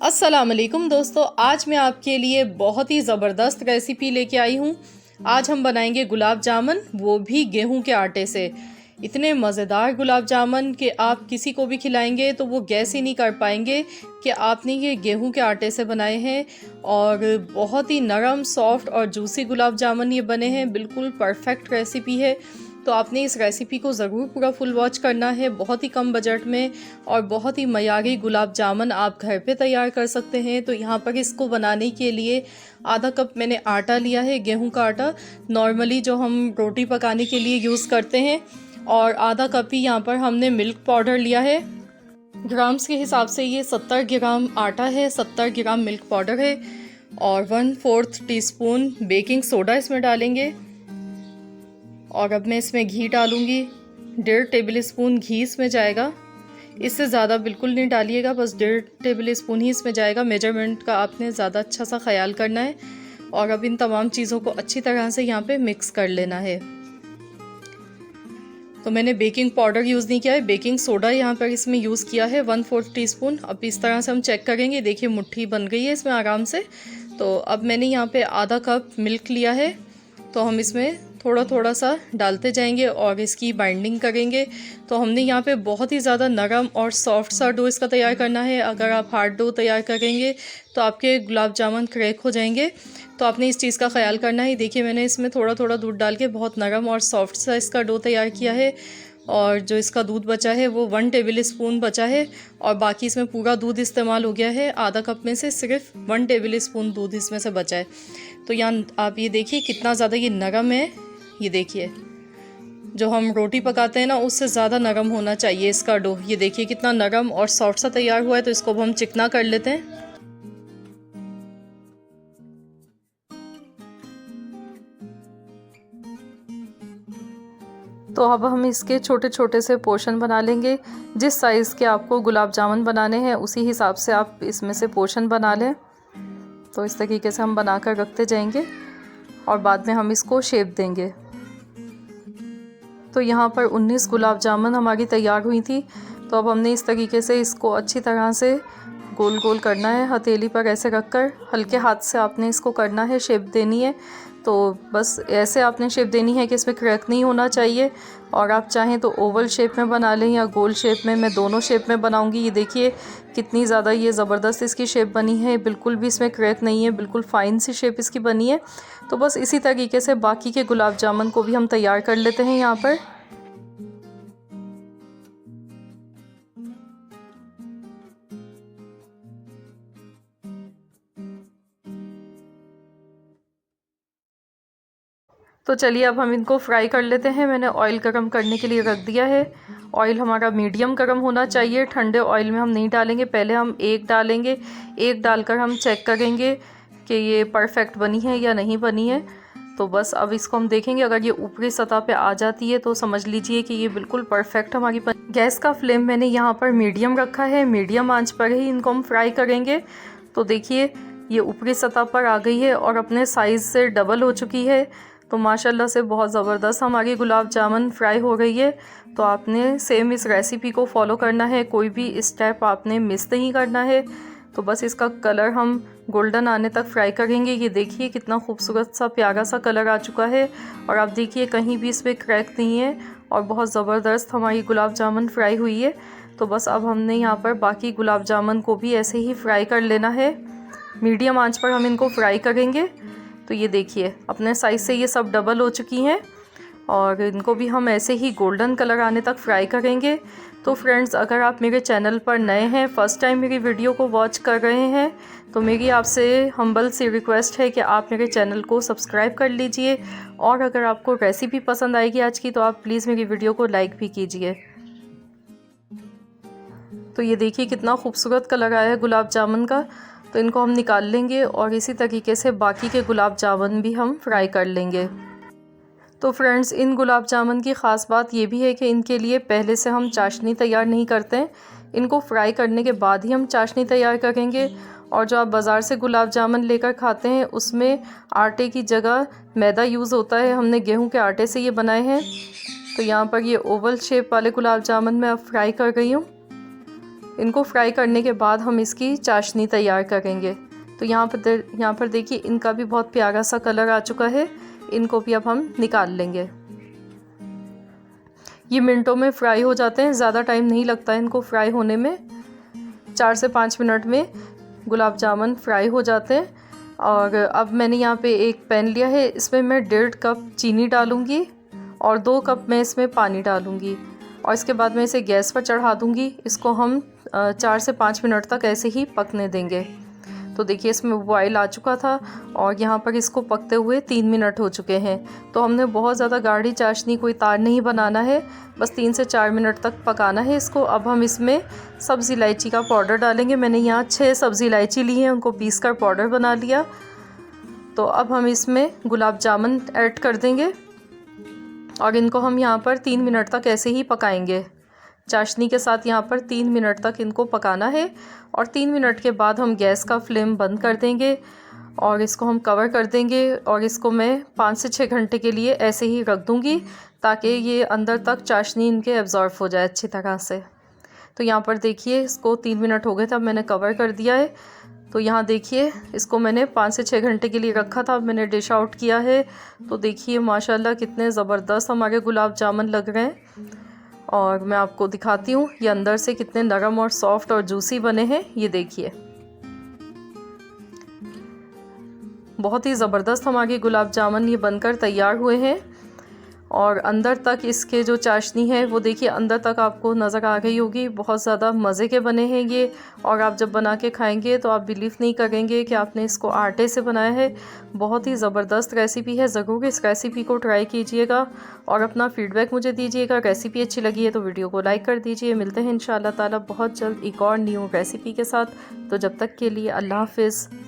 अस्सलाम वालेकुम दोस्तों, आज मैं आपके लिए बहुत ही ज़बरदस्त रेसिपी लेके आई हूँ। आज हम बनाएंगे गुलाब जामुन, वो भी गेहूं के आटे से। इतने मज़ेदार गुलाब जामुन कि आप किसी को भी खिलाएंगे तो वो गैस ही नहीं कर पाएंगे कि आपने ये गेहूं के आटे से बनाए हैं। और बहुत ही नरम, सॉफ्ट और जूसी गुलाब जामुन ये बने हैं। बिल्कुल परफेक्ट रेसिपी है, तो आपने इस रेसिपी को ज़रूर पूरा फुल वॉच करना है। बहुत ही कम बजट में और बहुत ही मयारी गुलाब जामुन आप घर पे तैयार कर सकते हैं। तो यहाँ पर इसको बनाने के लिए आधा कप मैंने आटा लिया है, गेहूं का आटा, नॉर्मली जो हम रोटी पकाने के लिए यूज़ करते हैं। और आधा कप ही यहाँ पर हमने मिल्क पाउडर लिया है। ग्राम्स के हिसाब से ये 70 ग्राम आटा है, 70 ग्राम मिल्क पाउडर है। और 1/4 टीस्पून बेकिंग सोडा इसमें डालेंगे। और अब मैं इसमें घी डालूंगी। 1.5 टेबल स्पून घी इसमें जाएगा। इससे ज़्यादा बिल्कुल नहीं डालिएगा, बस 1.5 टेबल स्पून ही इसमें जाएगा। मेजरमेंट का आपने ज़्यादा अच्छा सा ख्याल करना है। और अब इन तमाम चीज़ों को अच्छी तरह से यहाँ पे मिक्स कर लेना है। तो मैंने बेकिंग पाउडर यूज़ नहीं किया है, बेकिंग सोडा यहाँ पर इसमें यूज़ किया है 1/4 टीस्पून। अब इस तरह से हम चेक करेंगे। देखिए मुट्ठी बन गई है इसमें आराम से। तो अब मैंने यहाँ पे आधा कप मिल्क लिया है, तो हम इसमें थोड़ा थोड़ा सा डालते जाएंगे और इसकी बाइंडिंग करेंगे। तो हमने यहाँ पे बहुत ही ज़्यादा नरम और सॉफ्ट सा डो इसका तैयार करना है। अगर आप हार्ड डो तैयार करेंगे तो आपके गुलाब जामुन क्रैक हो जाएंगे। तो आपने इस चीज़ का ख्याल करना है। देखिए मैंने इसमें थोड़ा थोड़ा दूध डाल के बहुत नरम और सॉफ्ट सा इसका डो तैयार किया है। और जो इसका दूध बचा है वो 1 टेबल स्पून बचा है। और बाकी इसमें पूरा दूध इस्तेमाल हो गया है। आधा कप में से सिर्फ 1 टेबल स्पून दूध इसमें से बचा है। तो यहाँ आप ये देखिए कितना ज़्यादा ये नरम है। ये देखिए जो हम रोटी पकाते हैं ना, उससे ज़्यादा नरम होना चाहिए इसका डो। ये देखिए कितना नरम और सॉफ्ट सा तैयार हुआ है। तो इसको अब हम चिकना कर लेते हैं। तो अब हम इसके छोटे छोटे से पोर्शन बना लेंगे। जिस साइज़ के आपको गुलाब जामुन बनाने हैं उसी हिसाब से आप इसमें से पोर्शन बना लें। तो इस तरीके से हम बनाकर रखते जाएंगे और बाद में हम इसको शेप देंगे। तो यहाँ पर 19 गुलाब जामुन हमारी तैयार हुई थी। तो अब हमने इस तरीके से इसको अच्छी तरह से गोल गोल करना है। हथेली पर ऐसे रखकर हल्के हाथ से आपने इसको करना है, शेप देनी है। तो बस ऐसे आपने शेप देनी है कि इसमें क्रैक नहीं होना चाहिए। और आप चाहें तो ओवल शेप में बना लें या गोल शेप में। मैं दोनों शेप में बनाऊंगी। ये देखिए कितनी ज़्यादा ये ज़बरदस्त इसकी शेप बनी है। बिल्कुल भी इसमें क्रैक नहीं है, बिल्कुल फ़ाइन सी शेप इसकी बनी है। तो बस इसी तरीके से बाकी के गुलाब जामुन को भी हम तैयार कर लेते हैं यहाँ पर। तो चलिए अब हम इनको फ्राई कर लेते हैं। मैंने ऑयल गरम करने के लिए रख दिया है। ऑयल हमारा मीडियम गरम होना चाहिए। ठंडे ऑयल में हम नहीं डालेंगे, पहले हम एक डालेंगे। एक डालकर हम चेक करेंगे कि ये परफेक्ट बनी है या नहीं बनी है। तो बस अब इसको हम देखेंगे। अगर ये ऊपरी सतह पे आ जाती है तो समझ लीजिए कि ये बिल्कुल परफेक्ट हमारी गैस का फ्लेम मैंने यहाँ पर मीडियम रखा है। मीडियम आंच पर ही इनको हम फ्राई करेंगे। तो देखिए ये ऊपरी सतह पर आ गई है और अपने साइज़ से डबल हो चुकी है। तो माशाल्लाह से बहुत ज़बरदस्त हमारी गुलाब जामुन फ्राई हो गई है। तो आपने सेम इस रेसिपी को फॉलो करना है, कोई भी स्टेप आपने मिस नहीं करना है। तो बस इसका कलर हम गोल्डन आने तक फ्राई करेंगे। ये देखिए कितना खूबसूरत सा प्यारा सा कलर आ चुका है। और आप देखिए कहीं भी इसमें क्रैक नहीं है और बहुत ज़बरदस्त हमारी गुलाब जामुन फ्राई हुई है। तो बस अब हमने यहाँ पर बाकी गुलाब जामुन को भी ऐसे ही फ्राई कर लेना है। मीडियम आंच पर हम इनको फ्राई करेंगे। तो ये देखिए अपने साइज़ से ये सब डबल हो चुकी हैं और इनको भी हम ऐसे ही गोल्डन कलर आने तक फ्राई करेंगे। तो फ्रेंड्स, अगर आप मेरे चैनल पर नए हैं, फ़र्स्ट टाइम मेरी वीडियो को वॉच कर रहे हैं, तो मेरी आपसे हम्बल सी रिक्वेस्ट है कि आप मेरे चैनल को सब्सक्राइब कर लीजिए। और अगर आपको रेसिपी पसंद आएगी आज की तो आप प्लीज़ मेरी वीडियो को लाइक भी कीजिए। तो ये देखिए कितना खूबसूरत कलर आया है गुलाब जामुन का। तो इनको हम निकाल लेंगे और इसी तरीके से बाकी के गुलाब जामुन भी हम फ्राई कर लेंगे। तो फ्रेंड्स, इन गुलाब जामुन की ख़ास बात ये भी है कि इनके लिए पहले से हम चाशनी तैयार नहीं करते हैं। इनको फ्राई करने के बाद ही हम चाशनी तैयार करेंगे। और जो आप बाज़ार से गुलाब जामुन लेकर खाते हैं उसमें आटे की जगह मैदा यूज़ होता है। हमने गेहूं के आटे से ये बनाए हैं। तो यहाँ पर ये ओवल शेप वाले गुलाब जामुन मैं अब फ्राई कर रही हूँ। इनको फ्राई करने के बाद हम इसकी चाशनी तैयार करेंगे। तो यहाँ पर देखिए इनका भी बहुत प्यारा सा कलर आ चुका है। इनको भी अब हम निकाल लेंगे। ये मिनटों में फ्राई हो जाते हैं, ज़्यादा टाइम नहीं लगता है इनको फ्राई होने में। 4 से 5 मिनट में गुलाब जामुन फ्राई हो जाते हैं। और अब मैंने यहाँ पे एक पैन लिया है, इसमें मैं 1.5 कप चीनी डालूँगी और 2 कप मैं इसमें पानी डालूँगी और इसके बाद मैं इसे गैस पर चढ़ा दूँगी। इसको हम 4 से 5 मिनट तक ऐसे ही पकने देंगे। तो देखिए इसमें बॉयल आ चुका था और यहाँ पर इसको पकते हुए 3 मिनट हो चुके हैं। तो हमने बहुत ज़्यादा गाढ़ी चाशनी कोई तार नहीं बनाना है, बस 3 से 4 मिनट तक पकाना है इसको। अब हम इसमें सब्ज़ी इलायची का पाउडर डालेंगे। मैंने यहाँ 6 सब्ज़ी इलायची ली है, उनको पीस कर पाउडर बना लिया। तो अब हम इसमें गुलाब जामुन ऐड कर देंगे और इनको हम यहाँ पर 3 मिनट तक ऐसे ही पकाएंगे। चाशनी के साथ यहाँ पर 3 मिनट तक इनको पकाना है और 3 मिनट के बाद हम गैस का फ्लेम बंद कर देंगे और इसको हम कवर कर देंगे और इसको मैं 5 से 6 घंटे के लिए ऐसे ही रख दूँगी ताकि ये अंदर तक चाशनी इनके एब्ज़ॉर्ब हो जाए अच्छी तरह से। तो यहाँ पर देखिए इसको 3 मिनट हो गए थे, अब मैंने कवर कर दिया है। तो यहाँ देखिए इसको मैंने 5 से 6 घंटे के लिए रखा था, अब मैंने डिश आउट किया है। तो देखिए माशाल्लाह कितने ज़बरदस्त हमारे गुलाब जामुन लग रहे हैं और मैं आपको दिखाती हूँ ये अंदर से कितने नरम और सॉफ्ट और जूसी बने हैं। ये देखिए बहुत ही ज़बरदस्त हमारे गुलाब जामुन ये बनकर तैयार हुए हैं और अंदर तक इसके जो चाशनी है वो देखिए अंदर तक आपको नज़र आ गई होगी। बहुत ज़्यादा मज़े के बने हैं ये और आप जब बना के खाएंगे तो आप बिलीव नहीं करेंगे कि आपने इसको आटे से बनाया है। बहुत ही ज़बरदस्त रेसिपी है, ज़रूर इस रेसिपी को ट्राई कीजिएगा और अपना फ़ीडबैक मुझे दीजिएगा। रेसिपी अच्छी लगी है तो वीडियो को लाइक कर दीजिए। मिलते हैं इंशाअल्लाह ताला बहुत जल्द एक और न्यू रेसिपी के साथ। तो जब तक के लिए अल्लाह हाफ़िज़।